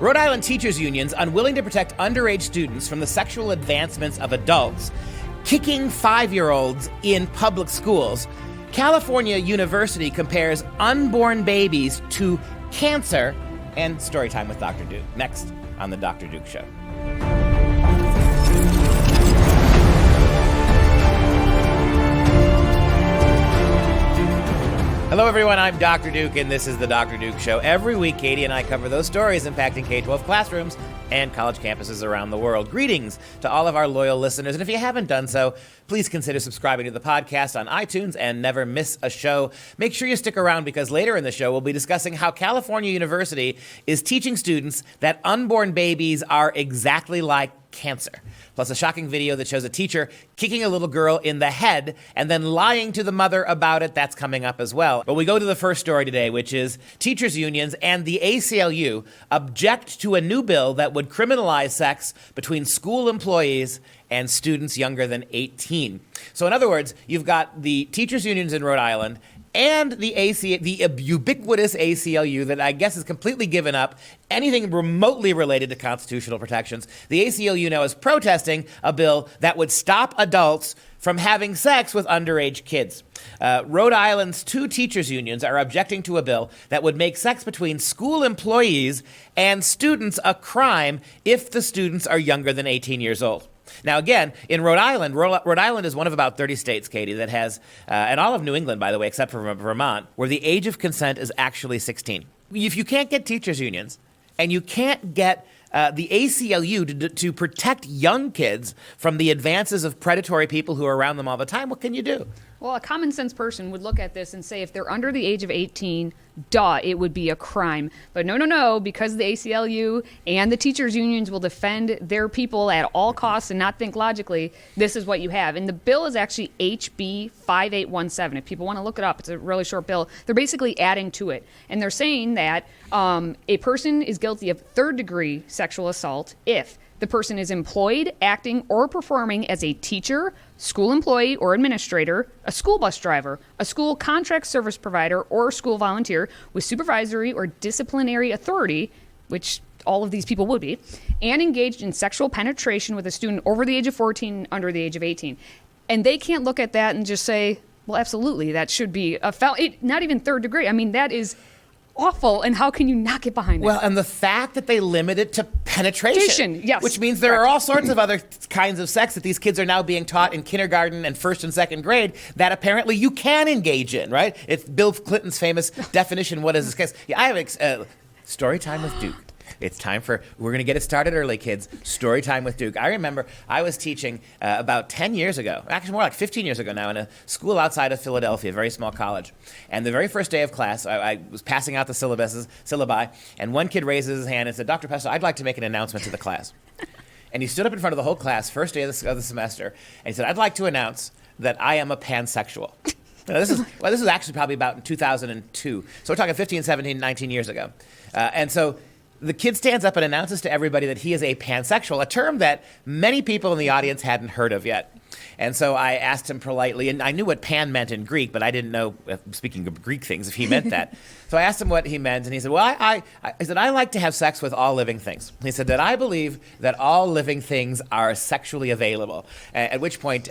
Rhode Island teachers' unions unwilling to protect underage students from the sexual advancements of adults, kicking 5-year-olds in public schools. California University compares unborn babies to cancer, and story time with Dr. Duke. Next on The Dr. Duke Show. Hello, everyone. I'm Dr. Duke, and this is The Dr. Duke Show. Every week, Katie and I cover those stories impacting K-12 classrooms and college campuses around the world. Greetings to all of our loyal listeners. And if you haven't done so, please consider subscribing to the podcast on iTunes and never miss a show. Make sure you stick around because later in the show, we'll be discussing how California University is teaching students that unborn babies are exactly like cancer. Plus a shocking video that shows a teacher kicking a little girl in the head and then lying to the mother about it. That's coming up as well. But we go to the first story today, which is teachers' unions and the ACLU object to a new bill that would criminalize sex between school employees and students younger than 18. So in other words, you've got the teachers' unions in Rhode Island and the ubiquitous ACLU that I guess has completely given up anything remotely related to constitutional protections. The ACLU now is protesting a bill that would stop adults from having sex with underage kids. Rhode Island's 2 teachers' unions are objecting to a bill that would make sex between school employees and students a crime if the students are younger than 18 years old. Now, again, in Rhode Island is one of about 30 states, Katie, that has, and all of New England, by the way, except for Vermont, where the age of consent is actually 16. If you can't get teachers' unions and you can't get the ACLU to protect young kids from the advances of predatory people who are around them all the time, what can you do? Well, a common sense person would look at this and say if they're under the age of 18, it would be a crime. But no, because the ACLU and the teachers' unions will defend their people at all costs and not think logically, this is what you have. And the bill is actually HB 5817. If people want to look it up, it's a really short bill. They're basically adding to it. And they're saying that a person is guilty of third-degree sexual assault if the person is employed, acting, or performing as a teacher, school employee or administrator, a school bus driver, a school contract service provider, or school volunteer with supervisory or disciplinary authority, which all of these people would be, and engaged in sexual penetration with a student over the age of 14, under the age of 18. And they can't look at that and just say, well, absolutely, that should be a felony, not even third degree. I mean, that is awful, and how can you not get behind it? Well, and the fact that they limit it to penetration, yes, which means there are all sorts of other kinds of sex that these kids are now being taught in kindergarten and first and second grade that apparently you can engage in, right? It's Bill Clinton's famous definition, what is this case? Yeah, I have story time with Duke. It's time we're going to get it started early, kids. Story time with Duke. I remember I was teaching about 10 years ago, actually more like 15 years ago now, in a school outside of Philadelphia, a very small college. And the very first day of class, I was passing out the syllabi, and one kid raises his hand and said, Dr. Pesto, I'd like to make an announcement to the class. And he stood up in front of the whole class, first day of the semester, and he said, I'd like to announce that I am a pansexual. Now, this is actually probably about in 2002. So we're talking 15, 17, 19 years ago. And so the kid stands up and announces to everybody that he is a pansexual, a term that many people in the audience hadn't heard of yet. And so I asked him politely, and I knew what pan meant in Greek, but I didn't know, speaking of Greek things, if he meant that. So I asked him what he meant, and he said, well, I said, I like to have sex with all living things. He said that I believe that all living things are sexually available, at which point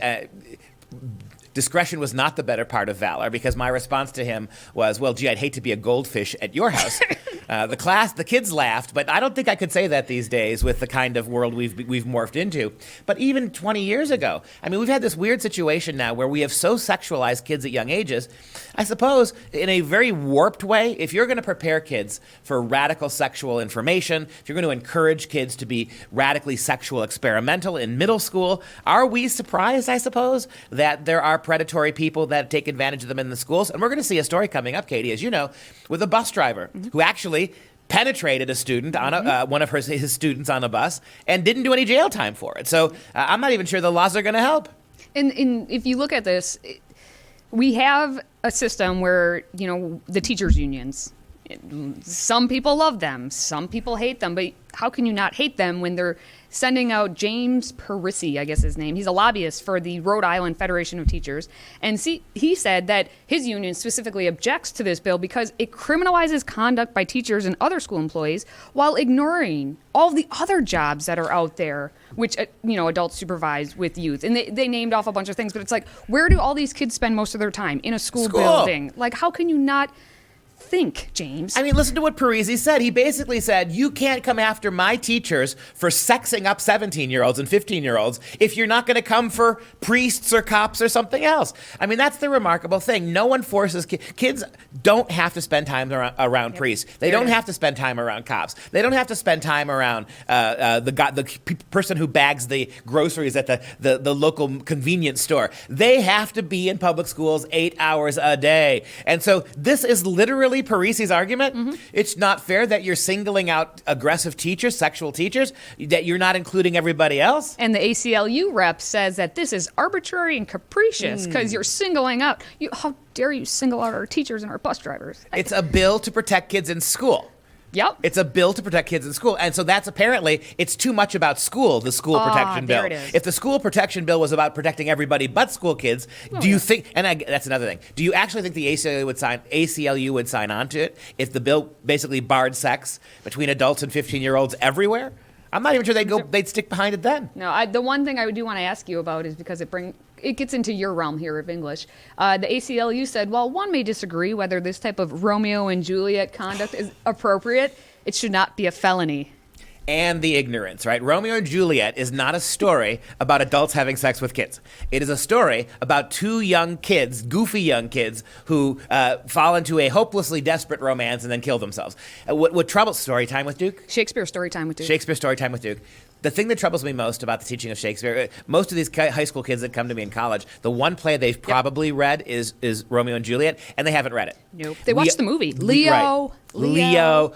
discretion was not the better part of valor, because my response to him was, well, gee, I'd hate to be a goldfish at your house. The kids laughed, but I don't think I could say that these days with the kind of world we've morphed into. But even 20 years ago, I mean, we've had this weird situation now where we have so sexualized kids at young ages. I suppose in a very warped way, if you're going to prepare kids for radical sexual information, if you're going to encourage kids to be radically sexual experimental in middle school, are we surprised, I suppose, that there are predatory people that take advantage of them in the schools? And we're going to see a story coming up, Katie, as you know, with a bus driver who actually penetrated a student on one of his students on a bus and didn't do any jail time for it. So I'm not even sure the laws are going to help. And if you look at this, we have a system where, you know, the teachers' unions, some people love them, some people hate them, but how can you not hate them when they're sending out James Parisi, I guess his name. He's a lobbyist for the Rhode Island Federation of Teachers. And he said that his union specifically objects to this bill because it criminalizes conduct by teachers and other school employees while ignoring all the other jobs that are out there, which, adults supervise with youth. And they named off a bunch of things, but it's like, where do all these kids spend most of their time? In a school building. Like, how can you not think, James? I mean, listen to what Parisi said. He basically said, you can't come after my teachers for sexing up 17-year-olds and 15-year-olds if you're not going to come for priests or cops or something else. I mean, that's the remarkable thing. No one forces kids don't have to spend time around priests. They don't have to spend time around cops. They don't have to spend time around the person who bags the groceries at the local convenience store. They have to be in public schools 8 hours a day. And so this is literally Parisi's argument. Mm-hmm. It's not fair that you're singling out aggressive teachers, sexual teachers, that you're not including everybody else. And the ACLU rep says that this is arbitrary and capricious because you're singling out. How dare you single out our teachers and our bus drivers? It's a bill to protect kids in school. Yep. It's a bill to protect kids in school. And so that's apparently, it's too much about school, the school protection bill. There it is. If the school protection bill was about protecting everybody but school kids, do you think, that's another thing, do you actually think the ACLU would sign on to it if the bill basically barred sex between adults and 15-year-olds everywhere? I'm not even sure they'd stick behind it then. No, the one thing I do want to ask you about is because it gets into your realm here of English. The ACLU said, while one may disagree whether this type of Romeo and Juliet conduct is appropriate, it should not be a felony. And the ignorance, right? Romeo and Juliet is not a story about adults having sex with kids. It is a story about two young kids, goofy young kids, who fall into a hopelessly desperate romance and then kill themselves. What troubles Story Time with Duke? Shakespeare Story Time with Duke. Shakespeare Story Time with Duke. The thing that troubles me most about the teaching of Shakespeare, most of these high school kids that come to me in college, the one play they've probably read is Romeo and Juliet, and they haven't read it. Nope. They watched the movie. Leo.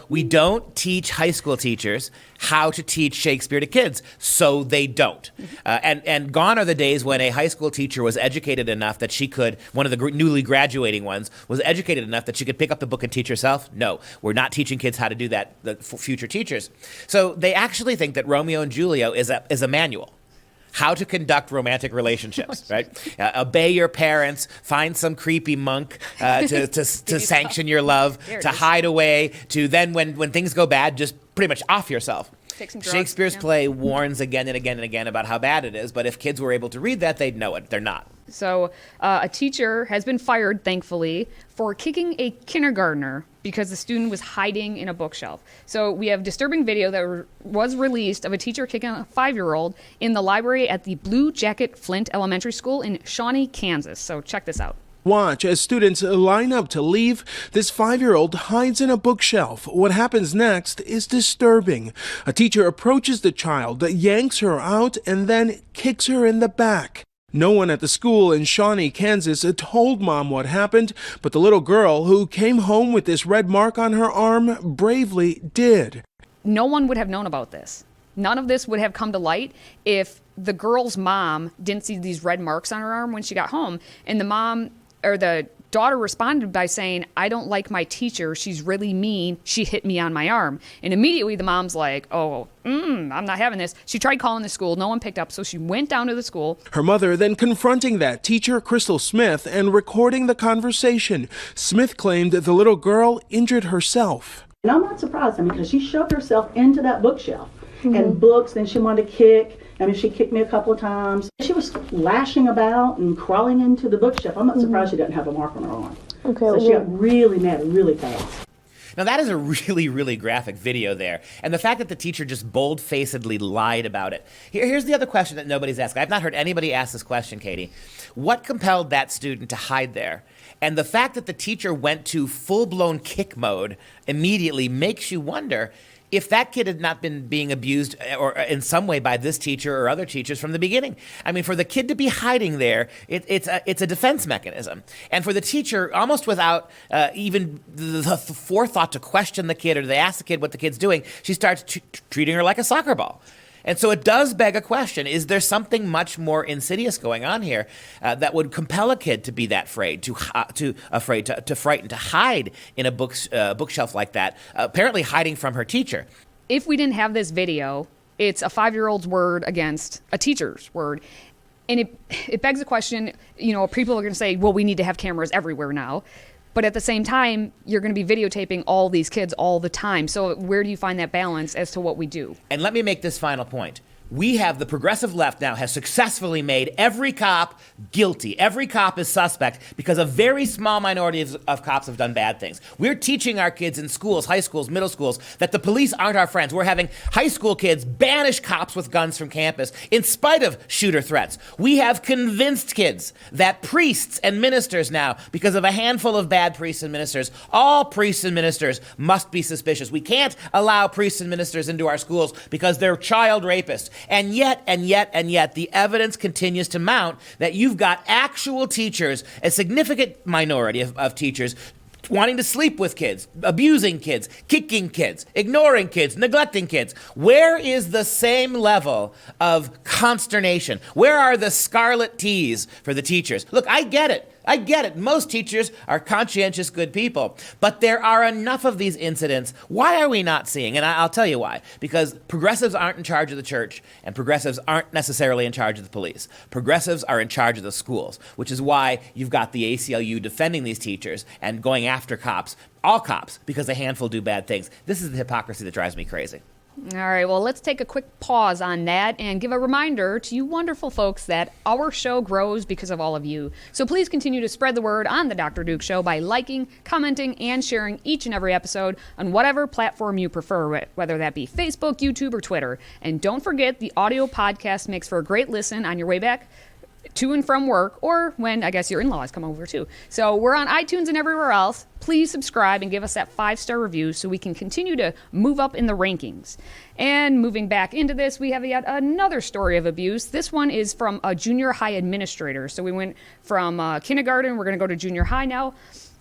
We don't teach high school teachers how to teach Shakespeare to kids, so they don't. And gone are the days when a high school teacher was educated enough that she could, one of the newly graduating ones, was educated enough that she could pick up the book and teach herself. No, we're not teaching kids how to do that, the future teachers. So they actually think that Romeo and Juliet is a manual. How to conduct romantic relationships, right? Obey your parents, find some creepy monk to sanction your love, to hide away, to then when things go bad, just pretty much off yourself. Shakespeare's play warns again and again and again about how bad it is, but if kids were able to read that, they'd know it. They're not. So a teacher has been fired, thankfully, for kicking a kindergartner because the student was hiding in a bookshelf. So we have disturbing video that was released of a teacher kicking a 5-year-old in the library at the Blue Jacket Flint Elementary School in Shawnee, Kansas. So check this out. Watch as students line up to leave. This 5-year-old hides in a bookshelf. What happens next is disturbing. A teacher approaches the child, yanks her out, and then kicks her in the back. No one at the school in Shawnee, Kansas told mom what happened, but the little girl who came home with this red mark on her arm bravely did. No one would have known about this. None of this would have come to light if the girl's mom didn't see these red marks on her arm when she got home. And the daughter responded by saying, I don't like my teacher. She's really mean. She hit me on my arm. And immediately the mom's like, I'm not having this. She tried calling the school. No one picked up. So she went down to the school. Her mother then confronting that teacher, Crystal Smith, and recording the conversation. Smith claimed the little girl injured herself. And I'm not surprised, because she shoved herself into that bookshelf and books, then she wanted to kick. She kicked me a couple of times. She was lashing about and crawling into the bookshelf. I'm not surprised she doesn't have a mark on her arm. Okay, so she got really mad really fast. Now, that is a really, really graphic video there. And the fact that the teacher just bold-facedly lied about it. Here's the other question that nobody's asked. I've not heard anybody ask this question, Katie. What compelled that student to hide there? And the fact that the teacher went to full-blown kick mode immediately makes you wonder if that kid had not been being abused or in some way by this teacher or other teachers from the beginning. For the kid to be hiding there, it's a defense mechanism. And for the teacher, almost without even the forethought to question the kid or to ask the kid what the kid's doing, she starts treating her like a soccer ball. And so it does beg a question. Is there something much more insidious going on here that would compel a kid to be that afraid, to frighten, to hide in a bookshelf like that, apparently hiding from her teacher? If we didn't have this video, it's a 5-year-old's word against a teacher's word. And it begs the question, people are going to say, well, we need to have cameras everywhere now. But at the same time, you're going to be videotaping all these kids all the time. So where do you find that balance as to what we do? And let me make this final point. We have the progressive left now has successfully made every cop guilty. Every cop is suspect because a very small minority of cops have done bad things. We're teaching our kids in schools, high schools, middle schools, that the police aren't our friends. We're having high school kids banish cops with guns from campus in spite of shooter threats. We have convinced kids that priests and ministers now, because of a handful of bad priests and ministers, all priests and ministers must be suspicious. We can't allow priests and ministers into our schools because they're child rapists. And yet, the evidence continues to mount that you've got actual teachers, a significant minority of teachers, wanting to sleep with kids, abusing kids, kicking kids, ignoring kids, neglecting kids. Where is the same level of consternation? Where are the scarlet T's for the teachers? Look, I get it. Most teachers are conscientious, good people. But there are enough of these incidents. Why are we not seeing? And I'll tell you why. Because progressives aren't in charge of the church, and progressives aren't necessarily in charge of the police. Progressives are in charge of the schools, which is why you've got the ACLU defending these teachers and going after cops, all cops, because a handful do bad things. This is the hypocrisy that drives me crazy. All right, well, let's take a quick pause on that and give a reminder to you wonderful folks that our show grows because of all of you. So please continue to spread the word on the Dr. Duke Show by liking, commenting, and sharing each and every episode on whatever platform you prefer, whether that be Facebook, YouTube, or Twitter. And don't forget, the audio podcast makes for a great listen on your way back to and from work, or when, I guess, your in-laws come over too. So we're on iTunes and everywhere else. Please subscribe and give us that 5-star review so we can continue to move up in the rankings. And moving back into this, we have yet another story of abuse. This one is from a junior high administrator. So we went from kindergarten, we're going to go to junior high now.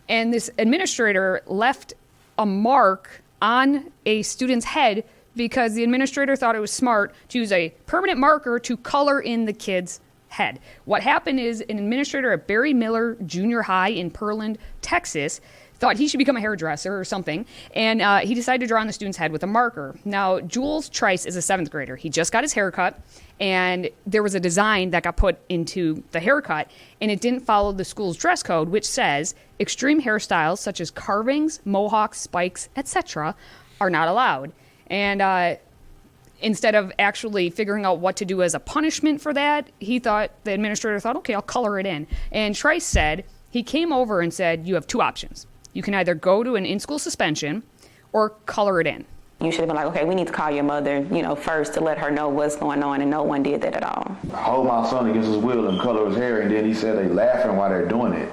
And this administrator left a mark on a student's head because the administrator thought it was smart to use a permanent marker to color in the kid's head. What happened is an administrator at Barry Miller Junior High in Pearland, Texas, thought he should become a hairdresser or something, and he decided to draw on the student's head with a marker. Now, Jules Trice is a 7th grader. He just got his haircut, and there was a design that got put into the haircut, and it didn't follow the school's dress code, which says extreme hairstyles such as carvings, mohawks, spikes, etc. are not allowed. And instead of actually figuring out what to do as a punishment for that, the administrator thought, okay, I'll color it in. And Trice said, he came over and said, you have 2 options. You can either go to an in-school suspension or color it in. You should have been like, okay, we need to call your mother, first to let her know what's going on, and no one did that at all. I hold my son against his will and color his hair, and then he said they laughing while they're doing it.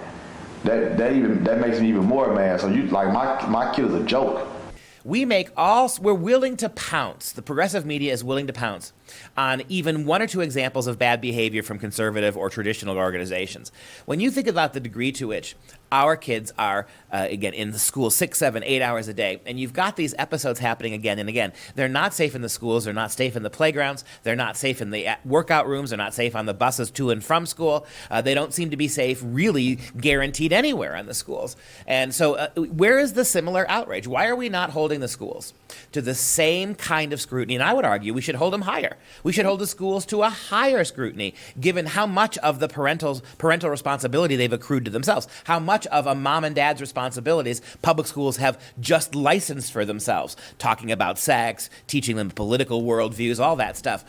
That makes me even more mad. So my kid is a joke. We're willing to pounce. The progressive media is willing to pounce on even 1 or 2 examples of bad behavior from conservative or traditional organizations. When you think about the degree to which our kids are, again, in the school 6, 7, 8 hours a day, and you've got these episodes happening again and again. They're not safe in the schools. They're not safe in the playgrounds. They're not safe in the workout rooms. They're not safe on the buses to and from school. They don't seem to be safe, really guaranteed anywhere in the schools. And so where is the similar outrage? Why are we not holding the schools to the same kind of scrutiny? And I would argue we should hold them higher. We should hold the schools to a higher scrutiny, given how much of the parental responsibility they've accrued to themselves, how much of a mom and dad's responsibilities public schools have just licensed for themselves, talking about sex, teaching them political worldviews, all that stuff,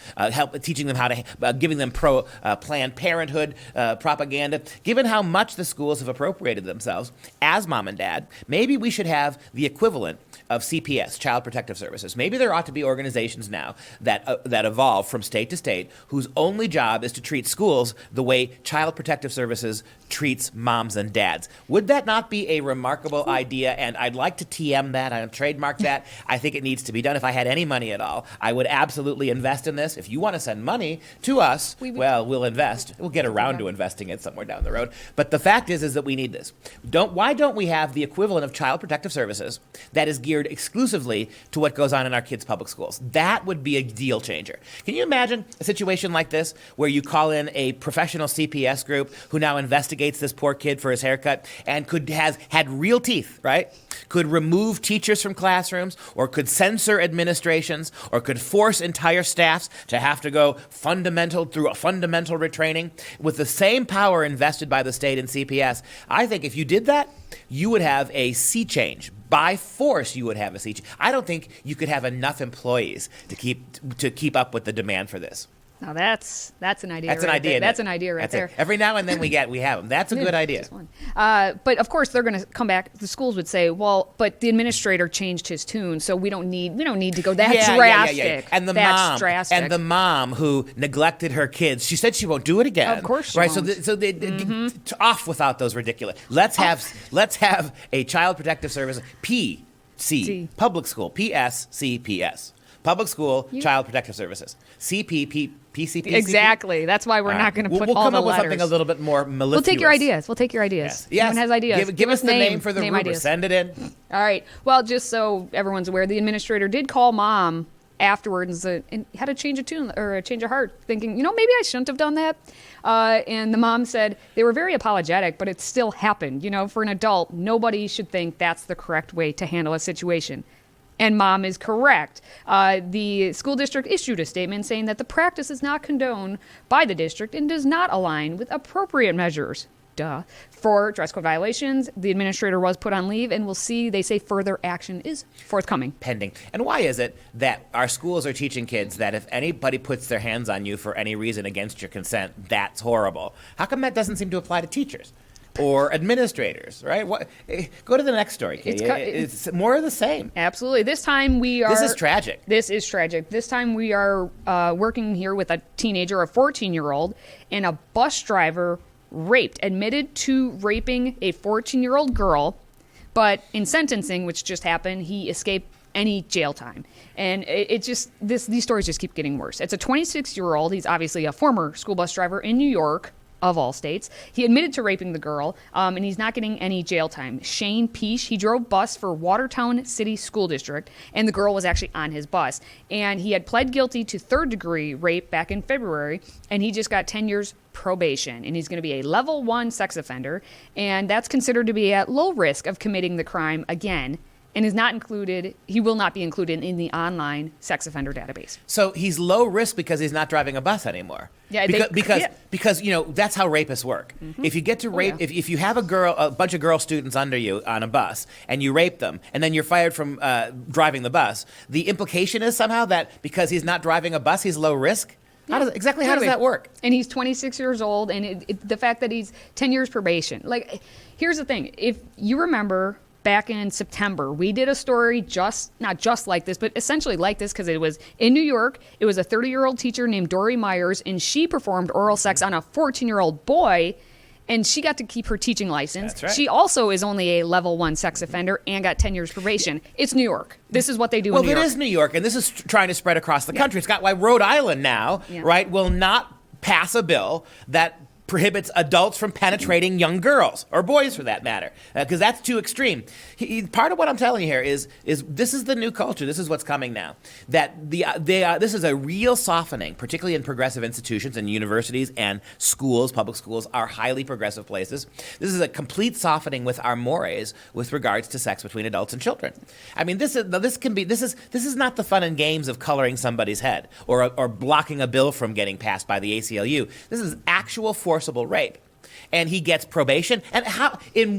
teaching them how to, giving them Planned Parenthood propaganda. Given how much the schools have appropriated themselves as mom and dad, maybe we should have the equivalent of CPS, Child Protective Services. Maybe there ought to be organizations now that evolve from state to state whose only job is to treat schools the way Child Protective Services treats moms and dads. Would that not be a remarkable idea? And I'd like to TM that. I'll trademark that. I think it needs to be done. If I had any money at all, I would absolutely invest in this. If you want to send money to us, we'll invest. We'll get around to investing it somewhere down the road. But the fact is that we need this. Why don't we have the equivalent of Child Protective Services that is geared exclusively to what goes on in our kids' public schools. That would be a deal changer. Can you imagine a situation like this where you call in a professional CPS group who now investigates this poor kid for his haircut and has had real teeth, right? Could remove teachers from classrooms, or could censor administrations, or could force entire staffs to have to go through a fundamental retraining with the same power invested by the state in CPS. I think if you did that, you would have a sea change. By force, you would have a sea change. I don't think you could have enough employees to keep up with the demand for this. Now that's an idea. That's an idea. That's an idea right there. Every now and then we have them. That's a good idea. Just one. But of course they're going to come back. The schools would say, "Well, but the administrator changed his tune, so we don't need to go that drastic." Yeah. And the mom who neglected her kids, she said she won't do it again. Of course, she right? won't. So they off without those ridiculous. Let's have a child protective service PC public school PSCPS. Public school child protective services. CPP. PCP. Exactly. That's why we're not going to put all the letters. We'll come up with something a little bit more mellifluous. We'll take your ideas. Yes. Everyone has ideas. Give us the name for the rubric. Ideas. Send it in. All right. Well, just so everyone's aware, the administrator did call mom afterwards and had a change of tune or a change of heart, thinking, maybe I shouldn't have done that. And the mom said they were very apologetic, but it still happened. For an adult, nobody should think that's the correct way to handle a situation. And mom is correct. The school district issued a statement saying that the practice is not condoned by the district and does not align with appropriate measures. For dress code violations, the administrator was put on leave, and they say further action is forthcoming. Pending. And why is it that our schools are teaching kids that if anybody puts their hands on you for any reason against your consent, that's horrible? How come that doesn't seem to apply to teachers? Or administrators, right? Go to the next story, Katie. It's more of the same. Absolutely. This time This is tragic. This time we are working here with a teenager, a 14-year-old, and a bus driver admitted to raping a 14-year-old girl, but in sentencing, which just happened, he escaped any jail time. And these stories just keep getting worse. It's a 26-year-old. He's obviously a former school bus driver in New York, of all states. He admitted to raping the girl, and he's not getting any jail time. Shane Peace, he drove bus for Watertown City School District, and the girl was actually on his bus. And he had pled guilty to third-degree rape back in February, and he just got 10 years probation. And he's going to be a level 1 sex offender, and that's considered to be at low risk of committing the crime again. And he will not be included in the online sex offender database. So he's low risk because he's not driving a bus anymore. Yeah, because that's how rapists work. Mm-hmm. If you get to rape, if you have a bunch of girl students under you on a bus and you rape them, and then you're fired from driving the bus, the implication is somehow that because he's not driving a bus, he's low risk. How does that work? And he's 26 years old, and the fact that he's 10 years probation. Like, here's the thing: if you remember, back in September, we did a story not just like this, but essentially like this, because it was in New York. It was a 30-year-old teacher named Dory Myers, and she performed oral sex on a 14-year-old boy, and she got to keep her teaching license. That's right. She also is only a level 1 sex offender and got 10 years probation. It's New York. This is what they do in New York. Well, it is New York, and this is trying to spread across the country. It's got why Rhode Island now, right, will not pass a bill that prohibits adults from penetrating young girls, or boys for that matter, because that's too extreme. Part of what I'm telling you here is this is the new culture. This is what's coming now. That this is a real softening, particularly in progressive institutions and universities and schools. Public schools are highly progressive places. This is a complete softening with our mores with regards to sex between adults and children. I mean, this is not the fun and games of coloring somebody's head or blocking a bill from getting passed by the ACLU. This is actual forcible rape, and he gets probation. And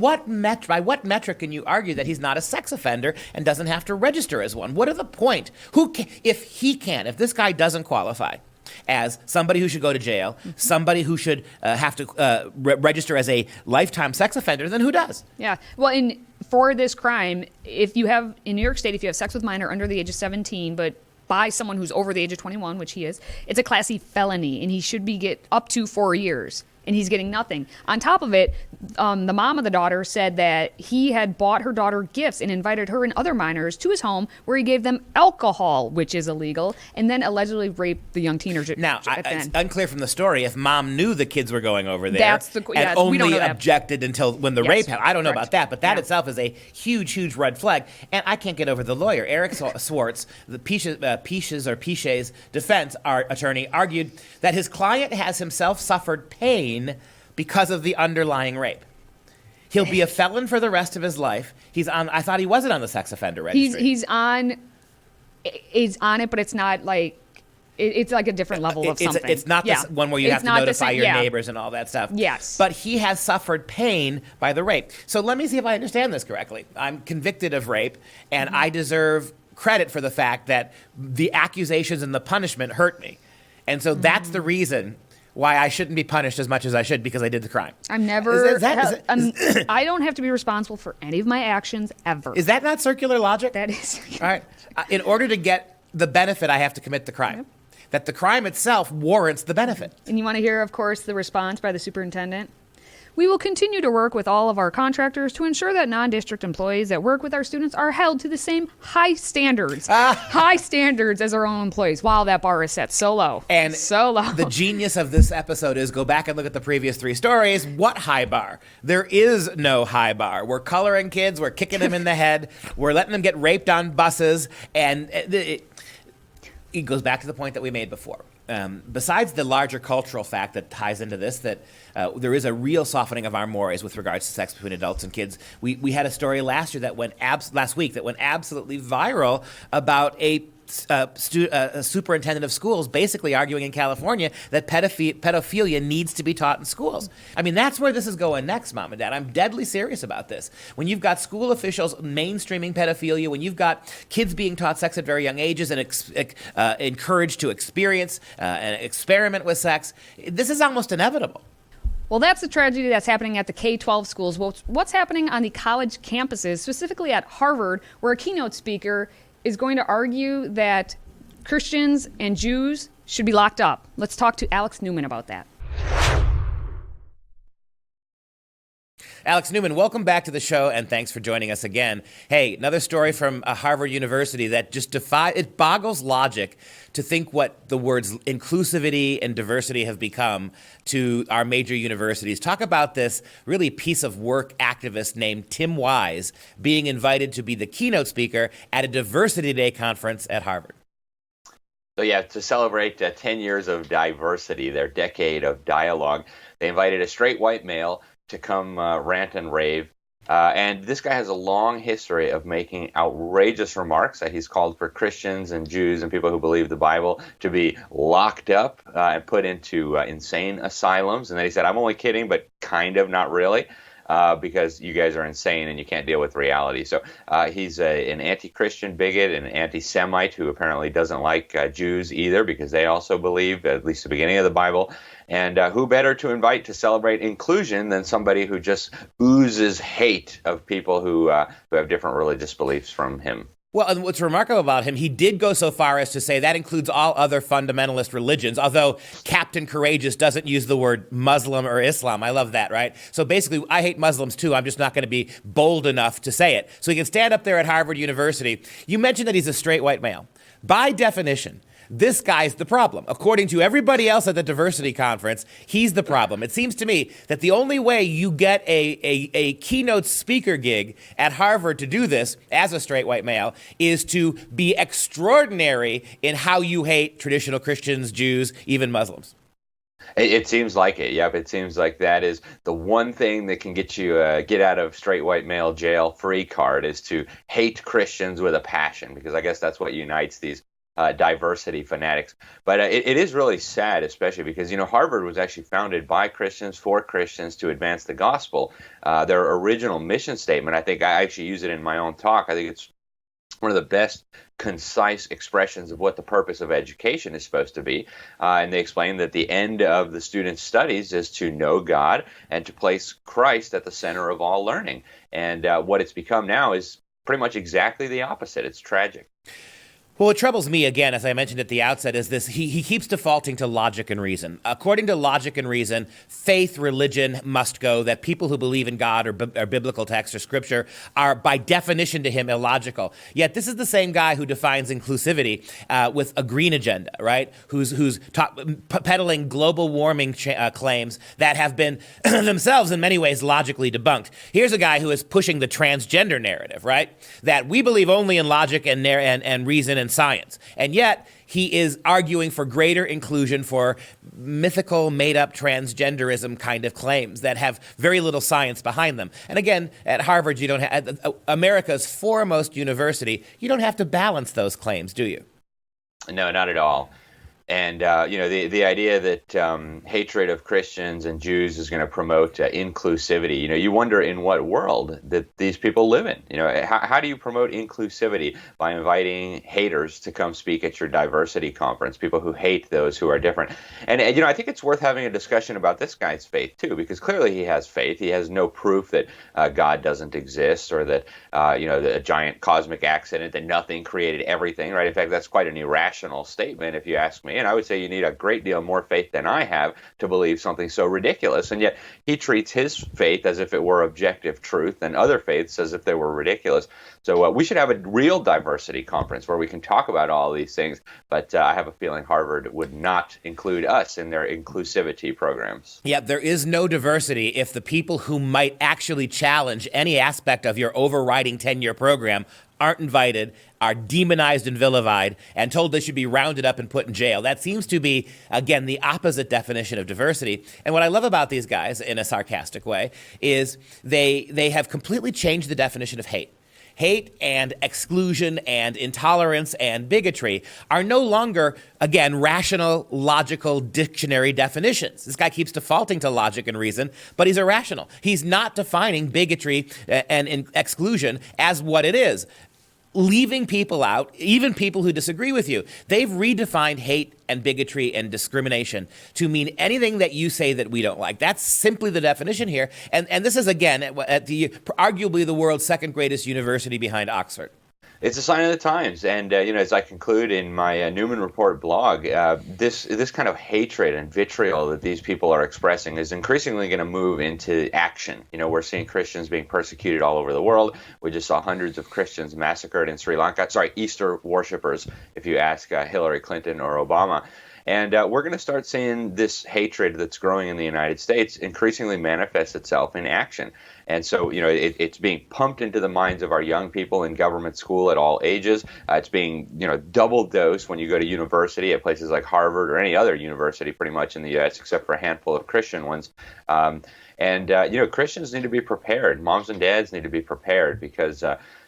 by what metric can you argue that he's not a sex offender and doesn't have to register as one? What are the point? If this guy doesn't qualify as somebody who should go to jail, somebody who should have to register as a lifetime sex offender, then who does? Yeah. Well, for this crime, if you have in New York State, if you have sex with a minor under the age of 17, but by someone who's over the age of 21, which he is, it's a Class E felony, and he should get up to 4 years and he's getting nothing. On top of it, the mom of the daughter said that he had bought her daughter gifts and invited her and other minors to his home where he gave them alcohol, which is illegal, and then allegedly raped the young teenager. Now, it's unclear from the story if mom knew the kids were going over there and we don't only know that. objected until when the rape happened. I don't know Correct. about that, but that Yeah. itself is a huge, huge red flag. And I can't get over the lawyer. Eric Swartz, the Piche's defense attorney, argued that his client has himself suffered pain because of the underlying rape. He'll be a felon for the rest of his life. He's on. I thought he wasn't on the sex offender registry. He's on it, but it's not like it's like a different level of something. It's not this one where you have to notify your neighbors and all that stuff. Yes. But he has suffered pain by the rape. So let me see if I understand this correctly. I'm convicted of rape, and I deserve credit for the fact that the accusations and the punishment hurt me. And so that's the reason why I shouldn't be punished as much as I should because I did the crime. I'm never. I don't have to be responsible for any of my actions ever. Is that not circular logic? That is. All right. In order to get the benefit, I have to commit the crime. Yep. That the crime itself warrants the benefit. And you want to hear, of course, the response by the superintendent? We will continue to work with all of our contractors to ensure that non-district employees that work with our students are held to the same high standards as our own employees. Wow, that bar is set so low. And so low. The genius of this episode is go back and look at the previous 3 stories. What high bar? There is no high bar. We're coloring kids. We're kicking them in the head. We're letting them get raped on buses. And it goes back to the point that we made before. Besides the larger cultural fact that ties into this, that there is a real softening of our mores with regards to sex between adults and kids. We had a story last week that went absolutely viral about a superintendent of schools basically arguing in California that pedophilia needs to be taught in schools. I mean, that's where this is going next, Mom and Dad. I'm deadly serious about this. When you've got school officials mainstreaming pedophilia, when you've got kids being taught sex at very young ages and encouraged to experience and experiment with sex, this is almost inevitable. Well, that's the tragedy that's happening at the K-12 schools. Well, what's happening on the college campuses, specifically at Harvard, where a keynote speaker is going to argue that Christians and Jews should be locked up. Let's talk to Alex Newman about that. Alex Newman, welcome back to the show, and thanks for joining us again. Hey, another story from Harvard University that just it boggles logic to think what the words inclusivity and diversity have become to our major universities. Talk about this really piece of work activist named Tim Wise being invited to be the keynote speaker at a Diversity Day conference at Harvard. So yeah, to celebrate 10 years of diversity, their decade of dialogue, they invited a straight white male to come rant and rave. And this guy has a long history of making outrageous remarks that he's called for Christians and Jews and people who believe the Bible to be locked up and put into insane asylums. And then he said, I'm only kidding, but kind of, not really. Because you guys are insane and you can't deal with reality. So he's an anti-Christian bigot, an anti-Semite who apparently doesn't like Jews either because they also believe, at least the beginning of the Bible. And who better to invite to celebrate inclusion than somebody who just oozes hate of people who have different religious beliefs from him? Well, and what's remarkable about him, he did go so far as to say that includes all other fundamentalist religions, although Captain Courageous doesn't use the word Muslim or Islam. I love that, right? So basically, I hate Muslims too. I'm just not going to be bold enough to say it. So he can stand up there at Harvard University. You mentioned that he's a straight white male. By definition, this guy's the problem. According to everybody else at the diversity conference, he's the problem. It seems to me that the only way you get a keynote speaker gig at Harvard to do this as a straight white male is to be extraordinary in how you hate traditional Christians, Jews, even Muslims. It seems like it. Yep, it seems like that is the one thing that can get you a get out of straight white male jail free card is to hate Christians with a passion, because I guess that's what unites these diversity fanatics. But it is really sad, especially because, Harvard was actually founded by Christians for Christians to advance the gospel. Their original mission statement, I think I actually use it in my own talk. I think it's one of the best concise expressions of what the purpose of education is supposed to be. And they explain that the end of the student's studies is to know God and to place Christ at the center of all learning. And what it's become now is pretty much exactly the opposite. It's tragic. Well, what troubles me, again, as I mentioned at the outset, is this. He keeps defaulting to logic and reason. According to logic and reason, faith, religion must go, that people who believe in God or biblical text or scripture are, by definition to him, illogical. Yet this is the same guy who defines inclusivity with a green agenda, right? Who's peddling global warming claims that have been themselves, in many ways, logically debunked. Here's a guy who is pushing the transgender narrative, right? That we believe only in logic and reason and science. And yet, he is arguing for greater inclusion for mythical, made-up transgenderism kind of claims that have very little science behind them. And again, at Harvard, you don't have, America's foremost university, you don't have to balance those claims, do you? No, not at all. And, the idea that hatred of Christians and Jews is going to promote inclusivity, you wonder in what world that these people live in. How do you promote inclusivity by inviting haters to come speak at your diversity conference, people who hate those who are different? And I think it's worth having a discussion about this guy's faith, too, because clearly he has faith. He has no proof that God doesn't exist or that, a giant cosmic accident, that nothing created everything, right? In fact, that's quite an irrational statement, if you ask me. And I would say you need a great deal more faith than I have to believe something so ridiculous. And yet he treats his faith as if it were objective truth and other faiths as if they were ridiculous. So we should have a real diversity conference where we can talk about all these things. But I have a feeling Harvard would not include us in their inclusivity programs. Yeah, there is no diversity if the people who might actually challenge any aspect of your overriding 10-year program aren't invited, are demonized and vilified, and told they should be rounded up and put in jail. That seems to be, again, the opposite definition of diversity. And what I love about these guys, in a sarcastic way, is they have completely changed the definition of hate. Hate and exclusion and intolerance and bigotry are no longer, again, rational, logical dictionary definitions. This guy keeps defaulting to logic and reason, but he's irrational. He's not defining bigotry and exclusion as what it is, leaving people out, even people who disagree with you. They've redefined hate and bigotry and discrimination to mean anything that you say that we don't like. That's simply the definition here. And this is, again, at arguably the world's second greatest university behind Oxford. It's a sign of the times. And, as I conclude in my Newman Report blog, this kind of hatred and vitriol that these people are expressing is increasingly going to move into action. We're seeing Christians being persecuted all over the world. We just saw hundreds of Christians massacred in Sri Lanka. Sorry, Easter worshipers, if you ask Hillary Clinton or Obama. And we're going to start seeing this hatred that's growing in the United States increasingly manifest itself in action. And so, it's being pumped into the minds of our young people in government school at all ages. It's being, double dosed when you go to university at places like Harvard or any other university pretty much in the U.S., except for a handful of Christian ones. Christians need to be prepared. Moms and dads need to be prepared because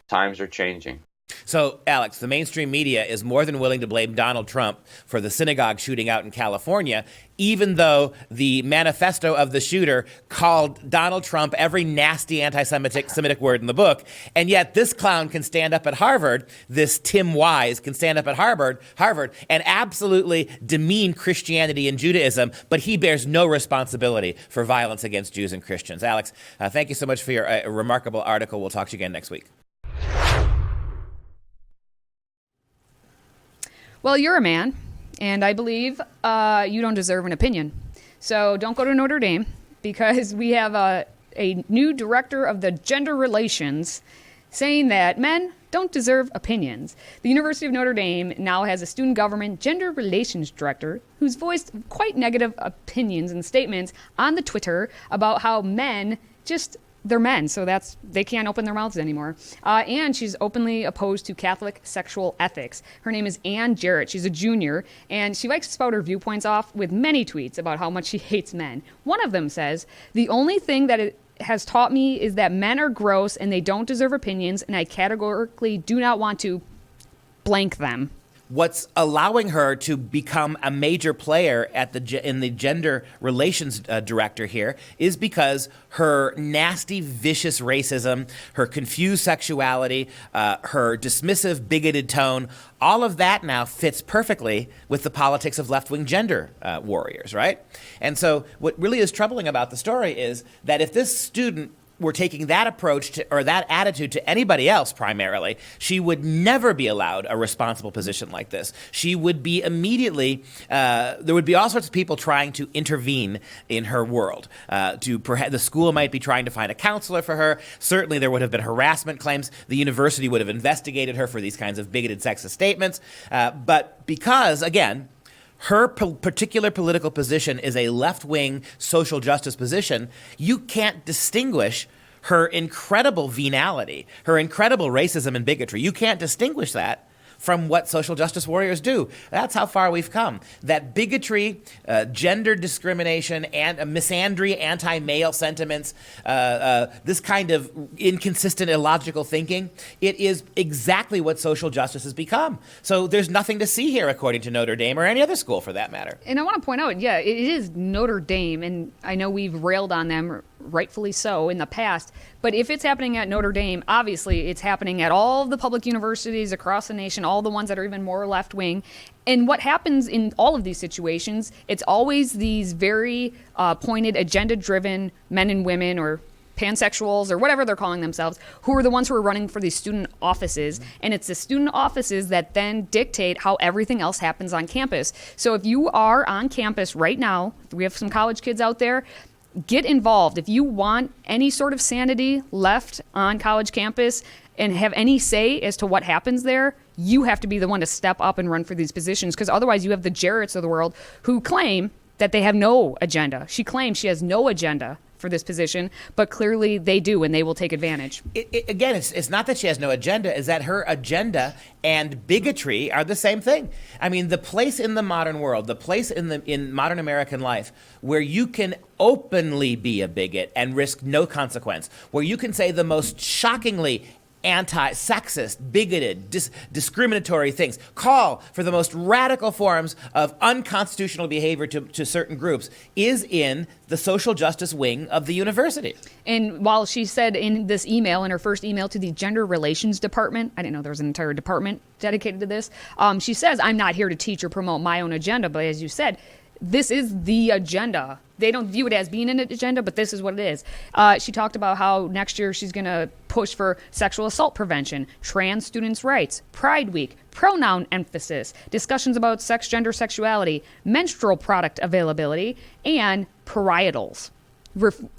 times are changing. So, Alex, the mainstream media is more than willing to blame Donald Trump for the synagogue shooting out in California, even though the manifesto of the shooter called Donald Trump every nasty anti-Semitic word in the book. And yet this clown can stand up at Harvard, this Tim Wise can stand up at Harvard, and absolutely demean Christianity and Judaism, but he bears no responsibility for violence against Jews and Christians. Alex, thank you so much for your remarkable article. We'll talk to you again next week. Well, you're a man, and I believe you don't deserve an opinion. So don't go to Notre Dame, because we have a new director of the gender relations saying that men don't deserve opinions. The University of Notre Dame now has a student government gender relations director who's voiced quite negative opinions and statements on the Twitter about how men they're men, so they can't open their mouths anymore. And she's openly opposed to Catholic sexual ethics. Her name is Ann Jarrett. She's a junior, and she likes to spout her viewpoints off with many tweets about how much she hates men. One of them says, "The only thing that it has taught me is that men are gross and they don't deserve opinions, and I categorically do not want to blank them." What's allowing her to become a major player in the gender relations director here is because her nasty, vicious racism, her confused sexuality, her dismissive, bigoted tone, all of that now fits perfectly with the politics of left-wing gender warriors, right? And so what really is troubling about the story is that if this student were taking that approach to, or that attitude to anybody else primarily, she would never be allowed a responsible position like this. She would be immediately, there would be all sorts of people trying to intervene in her world. The school might be trying to find a counselor for her. Certainly there would have been harassment claims. The university would have investigated her for these kinds of bigoted sexist statements. But because, again, her particular political position is a left-wing social justice position, you can't distinguish her incredible venality, her incredible racism and bigotry. You can't distinguish that from what social justice warriors do. That's how far we've come. That bigotry, gender discrimination, and misandry, anti-male sentiments, this kind of inconsistent, illogical thinking, it is exactly what social justice has become. So there's nothing to see here, according to Notre Dame or any other school for that matter. And I want to point out, yeah, it is Notre Dame, and I know we've railed on them, rightfully so, in the past. But if it's happening at Notre Dame, obviously it's happening at all of the public universities across the nation, all the ones that are even more left-wing. And what happens in all of these situations, it's always these very pointed, agenda-driven men and women, or pansexuals, or whatever they're calling themselves, who are the ones who are running for these student offices. And it's the student offices that then dictate how everything else happens on campus. So if you are on campus right now, we have some college kids out there, get involved. If you want any sort of sanity left on college campus and have any say as to what happens there, you have to be the one to step up and run for these positions, because otherwise you have the Jarretts of the world who claim that they have no agenda. She claims she has no agenda for this position, but clearly they do, and they will take advantage. Again, it's not that she has no agenda, is that her agenda and bigotry are the same thing. I mean, the place in the modern world, the place in modern American life where you can openly be a bigot and risk no consequence, where you can say the most shockingly anti-sexist, bigoted, discriminatory things, call for the most radical forms of unconstitutional behavior to certain groups, is in the social justice wing of the university. And while she said in this email, in her first email to the Gender Relations Department, I didn't know there was an entire department dedicated to this, she says, I'm not here to teach or promote my own agenda, but as you said, this is the agenda. They don't view it as being an agenda, but this is what it is. She talked about how next year she's going to push for sexual assault prevention, trans students' rights, Pride Week, pronoun emphasis, discussions about sex, gender, sexuality, menstrual product availability, and parietals.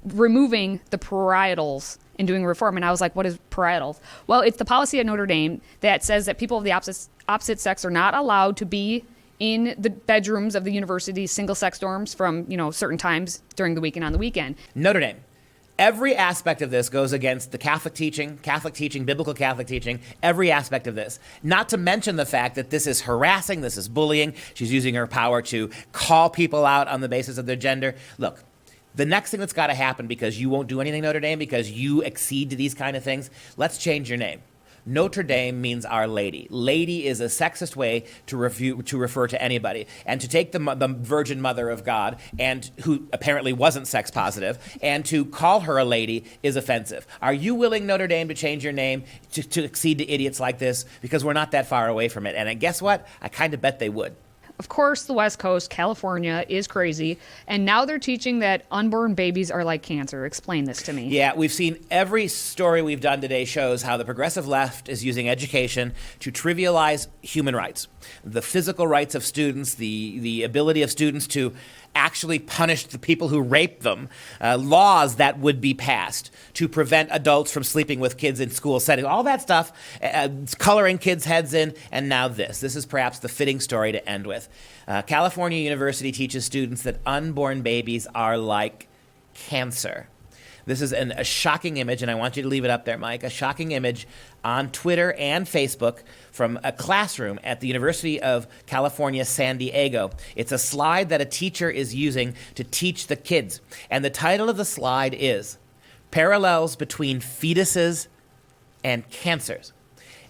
Removing the parietals and doing reform. And I was like, what is parietals? Well, it's the policy at Notre Dame that says that people of the opposite sex are not allowed to be in the bedrooms of the university's single-sex dorms from, certain times during the week and on the weekend. Notre Dame. Every aspect of this goes against the Catholic teaching, biblical Catholic teaching, every aspect of this. Not to mention the fact that this is harassing, this is bullying. She's using her power to call people out on the basis of their gender. Look, the next thing that's got to happen, because you won't do anything, Notre Dame, because you accede to these kind of things, let's change your name. Notre Dame means Our Lady. Lady is a sexist way to refer to anybody. And to take the Virgin Mother of God, and who apparently wasn't sex positive, and to call her a lady is offensive. Are you willing, Notre Dame, to change your name to accede to idiots like this? Because we're not that far away from it. And guess what? I kind of bet they would. Of course, the West Coast, California, is crazy. And now they're teaching that unborn babies are like cancer. Explain this to me. Yeah, we've seen every story we've done today shows how the progressive left is using education to trivialize human rights. The physical rights of students, the ability of students to actually punish the people who rape them, laws that would be passed to prevent adults from sleeping with kids in school settings, all that stuff, coloring kids' heads in, and now this. This is perhaps the fitting story to end with. California University teaches students that unborn babies are like cancer. This is a shocking image, and I want you to leave it up there, Mike, a shocking image on Twitter and Facebook from a classroom at the University of California, San Diego. It's a slide that a teacher is using to teach the kids. And the title of the slide is Parallels Between Fetuses and Cancers.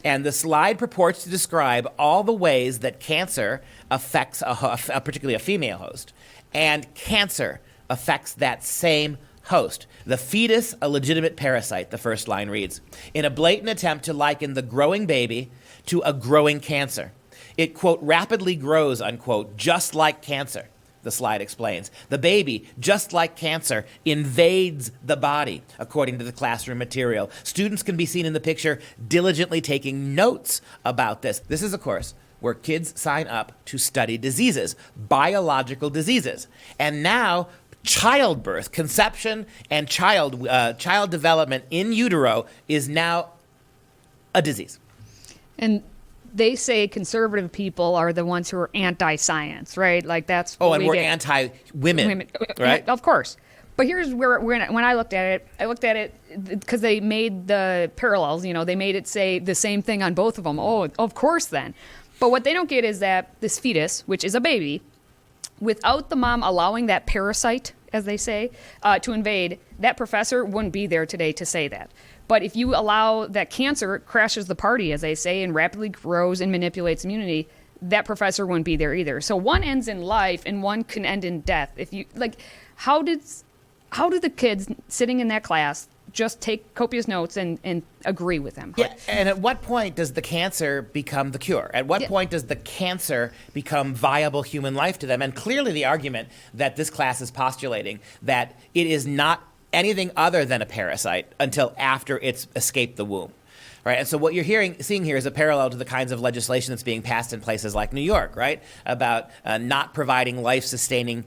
And the slide purports to describe all the ways that cancer affects particularly a female host, and cancer affects that same host. The fetus, a legitimate parasite, the first line reads, in a blatant attempt to liken the growing baby to a growing cancer. It, quote, rapidly grows, unquote, just like cancer. the slide explains. The baby, just like cancer, invades the body, according to the classroom material. Students can be seen in the picture diligently taking notes about this. This is a course where kids sign up to study diseases, biological diseases. And now, childbirth, conception, and child development in utero is now a disease. And they say conservative people are the ones who are anti-science, right? Like that's and we're anti-women, right? Of course. But here's where when I looked at it because they made the parallels. They made it say the same thing on both of them. Oh, of course then. But what they don't get is that this fetus, which is a baby, without the mom allowing that parasite, as they say, to invade, that professor wouldn't be there today to say that. But if you allow that cancer crashes the party, as they say, and rapidly grows and manipulates immunity, that professor wouldn't be there either. So one ends in life and one can end in death. If you how do the kids sitting in that class just take copious notes and agree with them? Yeah, and at what point does the cancer become the cure? At what point does the cancer become viable human life to them? And clearly the argument that this class is postulating that it is not anything other than a parasite until after it's escaped the womb. Right, and so what you're seeing here is a parallel to the kinds of legislation that's being passed in places like New York, right, about not providing life-sustaining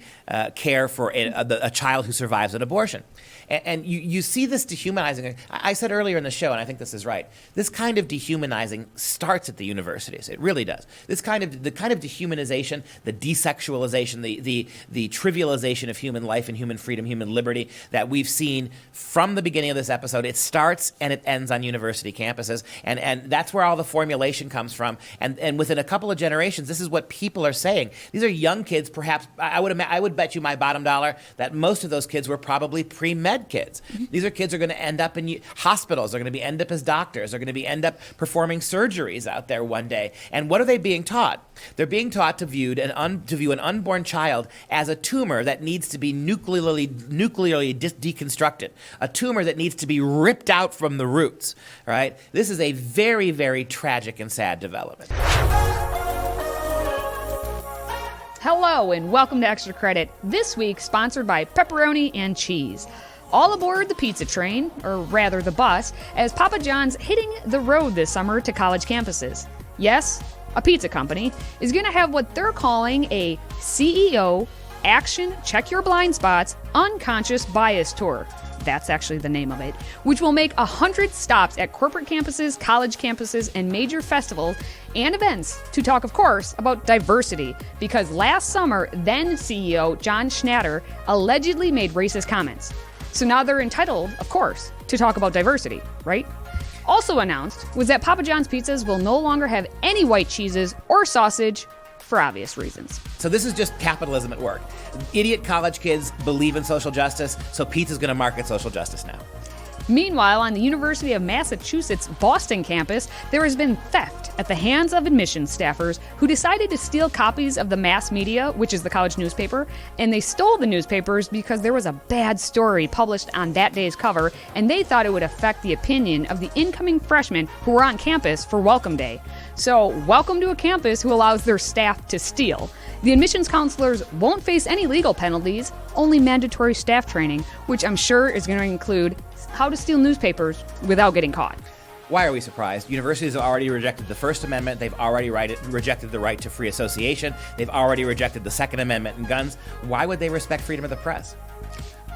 care for a child who survives an abortion. And you see this dehumanizing. I said earlier in the show, and I think this is right, this kind of dehumanizing starts at the universities. It really does. The kind of dehumanization, the desexualization, the trivialization of human life and human freedom, human liberty that we've seen from the beginning of this episode, it starts and it ends on university campuses. And that's where all the formulation comes from. And within a couple of generations, this is what people are saying. These are young kids, perhaps. I would bet you my bottom dollar that most of those kids were probably pre-med kids. These are kids who are going to end up in hospitals. They're going to end up as doctors. They're going to end up performing surgeries out there one day. And what are they being taught? They're being taught to view an unborn child as a tumor that needs to be nuclearly deconstructed, a tumor that needs to be ripped out from the roots. Right? This is a very, very tragic and sad development. Hello and welcome to Extra Credit. This week sponsored by pepperoni and cheese. All aboard the pizza train, or rather the bus, as Papa John's hitting the road this summer to college campuses. Yes, a pizza company is going to have what they're calling a CEO Action Check Your Blind Spots Unconscious Bias Tour. That's actually the name of it, which will make 100 stops at corporate campuses, college campuses, and major festivals and events to talk, of course, about diversity, because last summer, then CEO John Schnatter allegedly made racist comments. So now they're entitled, of course, to talk about diversity, right? Also announced was that Papa John's pizzas will no longer have any white cheeses or sausage for obvious reasons. So this is just capitalism at work. Idiot college kids believe in social justice, so pizza's going to market social justice now. Meanwhile, on the University of Massachusetts Boston campus, there has been theft at the hands of admissions staffers who decided to steal copies of the mass media, which is the college newspaper, and they stole the newspapers because there was a bad story published on that day's cover, and they thought it would affect the opinion of the incoming freshmen who were on campus for Welcome Day. So, welcome to a campus who allows their staff to steal. The admissions counselors won't face any legal penalties, only mandatory staff training, which I'm sure is going to include how to steal newspapers without getting caught. Why are we surprised? Universities have already rejected the First Amendment. They've already rejected the right to free association. They've already rejected the Second Amendment and guns. Why would they respect freedom of the press?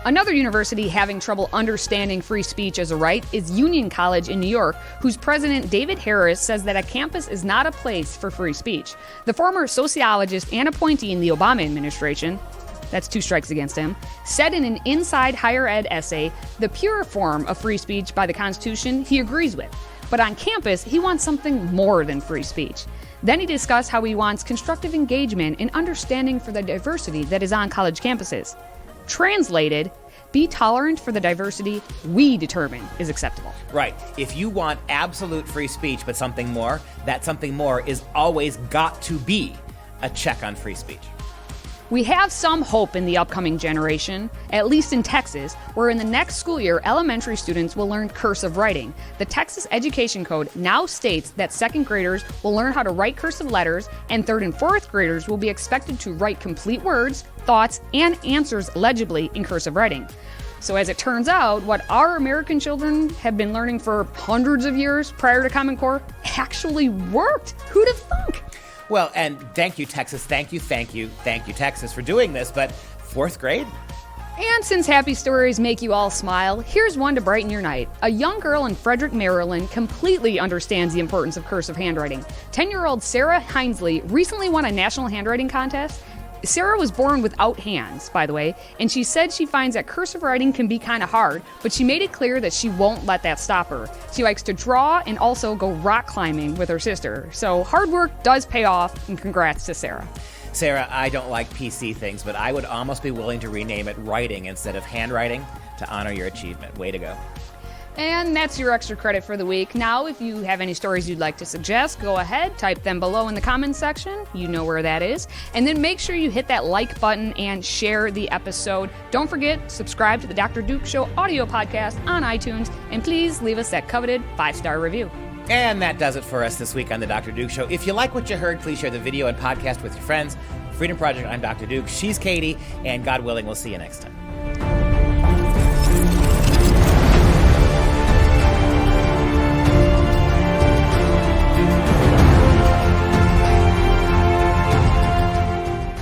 Another university having trouble understanding free speech as a right is Union College in New York, whose president David Harris says that a campus is not a place for free speech. The former sociologist and appointee in the Obama administration, that's 2 strikes against him, said in an Inside Higher Ed essay, the pure form of free speech by the Constitution he agrees with. But on campus, he wants something more than free speech. Then he discussed how he wants constructive engagement and understanding for the diversity that is on college campuses. Translated, be tolerant for the diversity we determine is acceptable. Right. If you want absolute free speech but something more, that something more is always got to be a check on free speech. We have some hope in the upcoming generation, at least in Texas, where in the next school year, elementary students will learn cursive writing. The Texas Education Code now states that 2nd graders will learn how to write cursive letters, and 3rd and 4th graders will be expected to write complete words, thoughts and answers legibly in cursive writing. So as it turns out, what our American children have been learning for hundreds of years prior to Common Core actually worked. Who'd have thunk? Well, and thank you, Texas. Thank you, Texas, for doing this. But 4th grade? And since happy stories make you all smile, here's one to brighten your night. A young girl in Frederick, Maryland completely understands the importance of cursive handwriting. 10-year-old Sarah Hinesley recently won a national handwriting contest. Sarah was born without hands, by the way, and she said she finds that cursive writing can be kind of hard, but she made it clear that she won't let that stop her. She likes to draw and also go rock climbing with her sister. So hard work does pay off, and congrats to Sarah. Sarah, I don't like PC things, but I would almost be willing to rename it writing instead of handwriting to honor your achievement. Way to go. And that's your extra credit for the week. Now, if you have any stories you'd like to suggest, go ahead, type them below in the comments section. You know where that is. And then make sure you hit that like button and share the episode. Don't forget, subscribe to the Dr. Duke Show audio podcast on iTunes. And please leave us that coveted 5-star review. And that does it for us this week on the Dr. Duke Show. If you like what you heard, please share the video and podcast with your friends. Freedom Project, I'm Dr. Duke. She's Katie. And God willing, we'll see you next time.